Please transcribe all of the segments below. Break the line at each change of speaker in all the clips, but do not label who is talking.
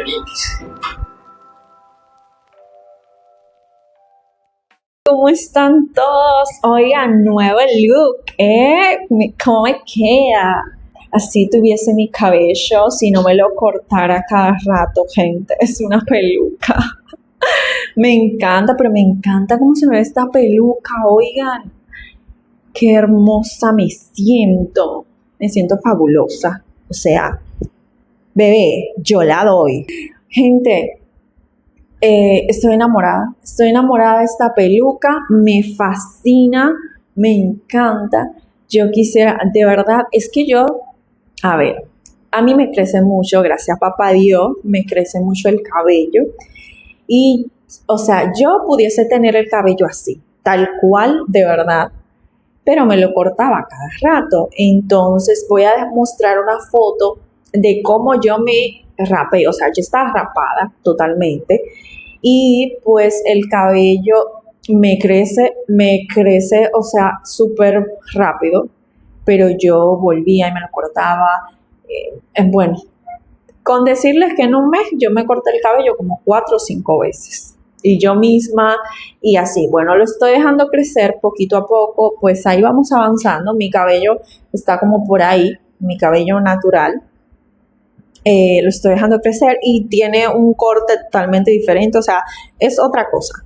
celulitis.
¿Cómo están todos? Oigan, nuevo look, ¿Cómo me queda? Así tuviese mi cabello si no me lo cortara cada rato, gente. Es una peluca. Me encanta, pero me encanta cómo se me ve esta peluca, oigan. Qué hermosa me siento. Me siento fabulosa. O sea, bebé, yo la doy. Gente, estoy enamorada de esta peluca, me fascina, me encanta. Yo quisiera, de verdad, es que a ver, a mí me crece mucho, gracias a papá Dios, me crece mucho el cabello. Y, o sea, yo pudiese tener el cabello así, tal cual, de verdad, pero me lo cortaba cada rato. Entonces voy a mostrar una foto de cómo yo me rapé, o sea, yo estaba rapada totalmente y pues el cabello me crece, o sea, súper rápido, pero yo volvía y me lo cortaba. Bueno, con decirles que en un mes yo me corté el cabello como 4 o 5 veces. Y yo misma, y así, bueno, lo estoy dejando crecer poquito a poco, pues ahí vamos avanzando. Mi cabello está como por ahí, mi cabello natural. Lo estoy dejando crecer y tiene un corte totalmente diferente, o sea, es otra cosa.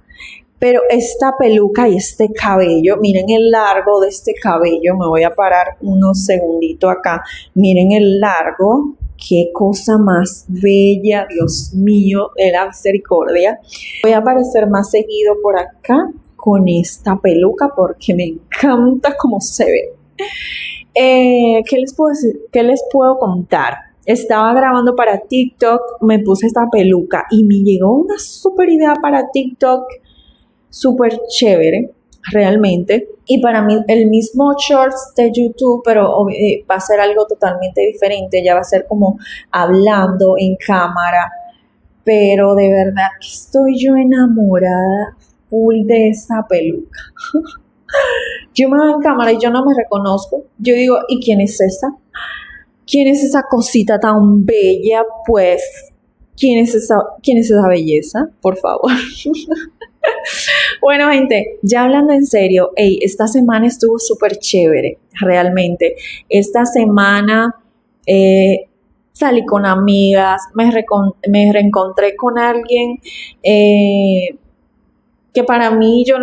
Pero esta peluca y este cabello, miren el largo de este cabello, me voy a parar unos segunditos acá, miren el largo, qué cosa más bella, Dios mío, de la misericordia. Voy a aparecer más seguido por acá con esta peluca porque me encanta cómo se ve. ¿Qué les puedo decir? ¿Qué les puedo contar? Estaba grabando para TikTok, me puse esta peluca y me llegó una súper idea para TikTok, súper chévere, realmente. Y para mí el mismo shorts de YouTube, pero va a ser algo totalmente diferente, ya va a ser como hablando en cámara. Pero de verdad que estoy yo enamorada full de esta peluca. Yo me veo en cámara y yo no me reconozco. Yo digo, ¿y quién es esa? ¿Quién es esa cosita tan bella? Pues, ¿quién es esa belleza? Por favor. Bueno, gente, ya hablando en serio, esta semana estuvo súper chévere, realmente. Esta semana salí con amigas, me reencontré con alguien que para mí yo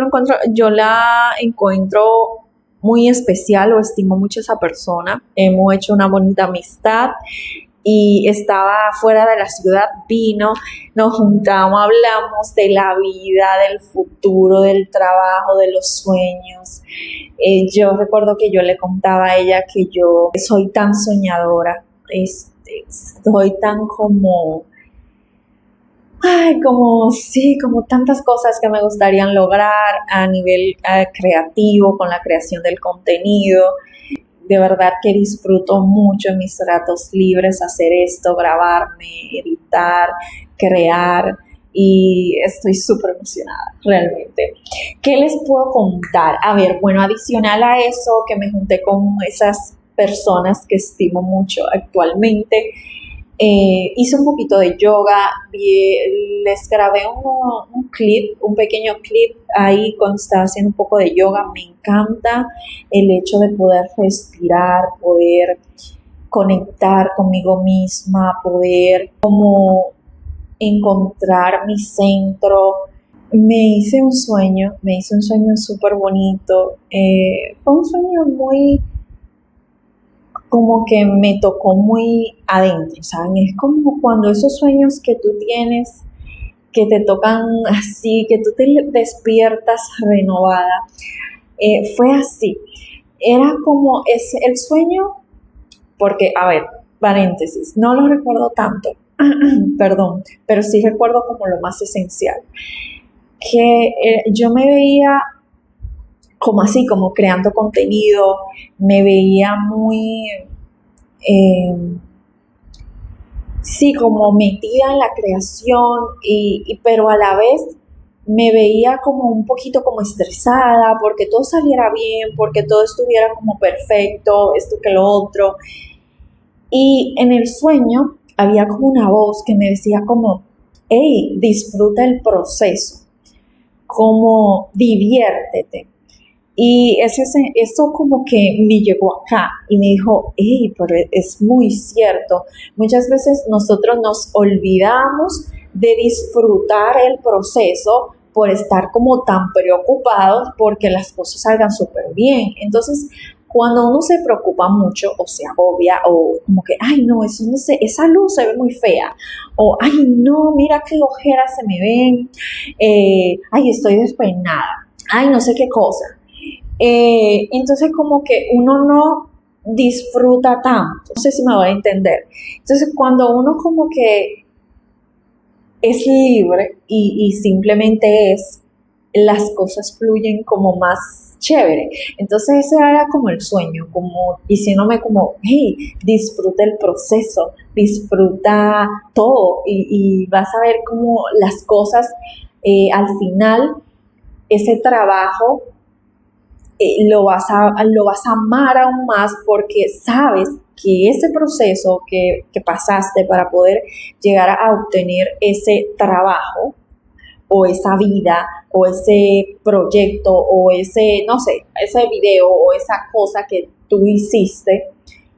la encuentro muy especial o estimo mucho a esa persona. Hemos hecho una bonita amistad y estaba fuera de la ciudad, vino, nos juntamos, hablamos de la vida, del futuro, del trabajo, de los sueños. Yo recuerdo que yo le contaba a ella que yo soy tan soñadora, soy tan como tantas cosas que me gustarían lograr a nivel creativo, con la creación del contenido. De verdad que disfruto mucho en mis ratos libres hacer esto, grabarme, editar, crear, y estoy súper emocionada, realmente. ¿Qué les puedo contar? A ver, bueno, adicional a eso, que me junté con esas personas que estimo mucho actualmente, hice un poquito de yoga, les grabé un pequeño clip ahí cuando estaba haciendo un poco de yoga. Me encanta el hecho de poder respirar, poder conectar conmigo misma, poder como encontrar mi centro. Me hice un sueño súper bonito. Fue un sueño muy como que me tocó muy adentro, ¿saben? Es como cuando esos sueños que tú tienes, que te tocan así, que tú te despiertas renovada. Fue así. Era como el sueño, porque, a ver, paréntesis, no lo recuerdo tanto, perdón, pero sí recuerdo como lo más esencial. Que yo me veía como así, como creando contenido, me veía muy, sí, como metida en la creación, pero a la vez me veía como un poquito como estresada, porque todo saliera bien, porque todo estuviera como perfecto, esto que lo otro. Y en el sueño había como una voz que me decía como, hey, disfruta el proceso, como diviértete. Y eso como que me llegó acá y me dijo, hey, pero es muy cierto. Muchas veces nosotros nos olvidamos de disfrutar el proceso por estar como tan preocupados porque las cosas salgan súper bien. Entonces, cuando uno se preocupa mucho o se agobia o como que, ay no, eso no sé, esa luz se ve muy fea, o ay no, mira qué ojeras se me ven, ay estoy despeinada, ay no sé qué cosa. Entonces como que uno no disfruta tanto, no sé si me va a entender. Entonces cuando uno como que es libre y simplemente las cosas fluyen como más chévere. Entonces ese era como el sueño, como diciéndome como, hey, disfruta el proceso, disfruta todo y vas a ver como las cosas al final, ese trabajo lo vas a amar aún más porque sabes que ese proceso que pasaste para poder llegar a obtener ese trabajo o esa vida o ese proyecto o ese, no sé, ese video o esa cosa que tú hiciste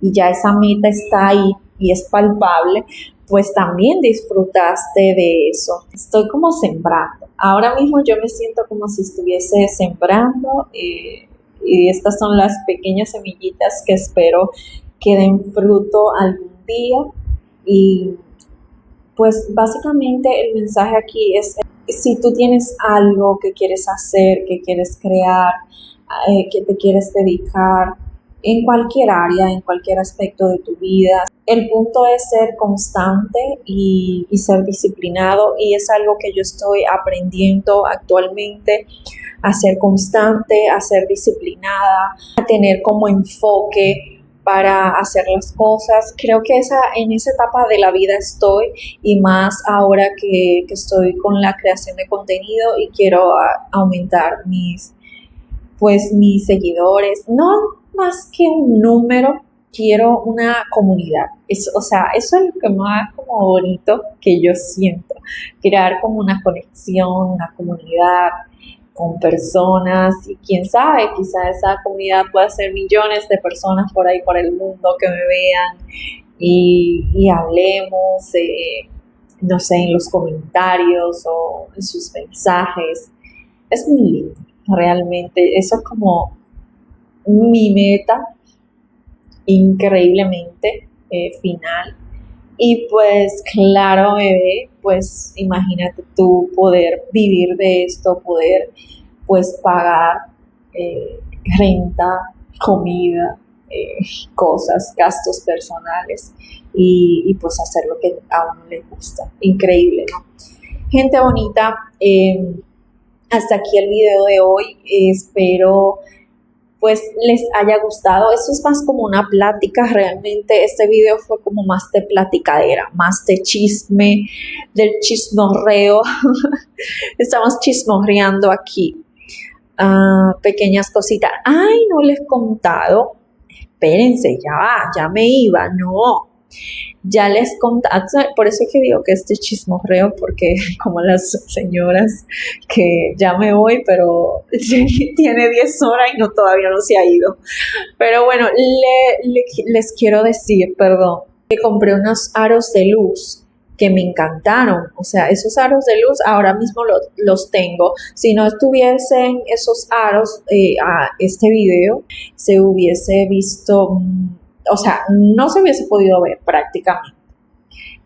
y ya esa meta está ahí y es palpable, pues también disfrutaste de eso. Estoy como sembrando. Ahora mismo yo me siento como si estuviese sembrando y estas son las pequeñas semillitas que espero que den fruto algún día. Y pues básicamente el mensaje aquí es, si tú tienes algo que quieres hacer, que quieres crear, que te quieres dedicar en cualquier área, en cualquier aspecto de tu vida, el punto es ser constante y ser disciplinado, y es algo que yo estoy aprendiendo actualmente, a ser constante, a ser disciplinada, a tener como enfoque para hacer las cosas. Creo que en esa etapa de la vida estoy, y más ahora que estoy con la creación de contenido y quiero aumentar mis seguidores. No más que un número, quiero una comunidad. O sea, eso es lo que más como bonito que yo siento. Crear como una conexión, una comunidad con personas, y quién sabe, quizá esa comunidad pueda ser millones de personas por ahí por el mundo que me vean y hablemos, no sé, en los comentarios o en sus mensajes. Es muy lindo, realmente. Eso es como mi meta, increíblemente final. Y pues claro, bebé, pues imagínate tú poder vivir de esto, poder pues pagar renta, comida, cosas, gastos personales y pues hacer lo que a uno le gusta. Increíble, ¿no? Gente bonita, hasta aquí el video de hoy. Espero pues les haya gustado. Eso es más como una plática, realmente este video fue como más de platicadera, más de chisme, del chismorreo. Estamos chismorreando aquí. Pequeñas cositas. Ay, no les he contado. Espérense, ya me iba, no. Ya les conté, por eso es que digo que este chismorreo, porque como las señoras que ya me voy, pero tiene 10 horas y todavía no se ha ido. Pero bueno, les quiero decir, perdón, que compré unos aros de luz que me encantaron. O sea, esos aros de luz ahora mismo los tengo. Si no estuviesen esos aros a este video, se hubiese visto, o sea, no se hubiese podido ver prácticamente.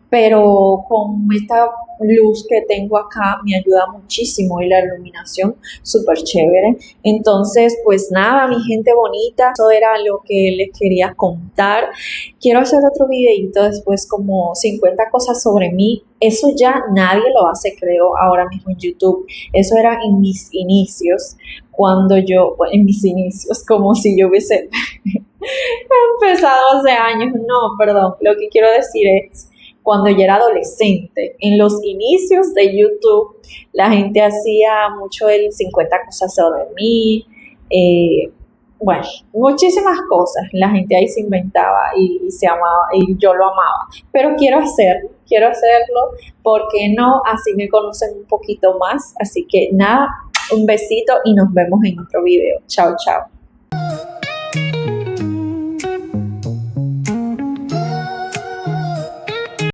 Pero con esta luz que tengo acá me ayuda muchísimo, y la iluminación súper chévere. Entonces, pues nada, mi gente bonita, eso era lo que les quería contar. Quiero hacer otro videito después, como 50 cosas sobre mí. Eso ya nadie lo hace, creo, ahora mismo en YouTube. Eso era en mis inicios, como si yo hubiese empezado hace años. No, perdón, lo que quiero decir es cuando yo era adolescente. En los inicios de YouTube, la gente hacía mucho el 50 cosas sobre mí, Bueno, muchísimas cosas la gente ahí se inventaba y se amaba y yo lo amaba, pero quiero hacerlo, ¿por qué no? Así me conocen un poquito más, así que nada, un besito y nos vemos en otro video. Chao, chao.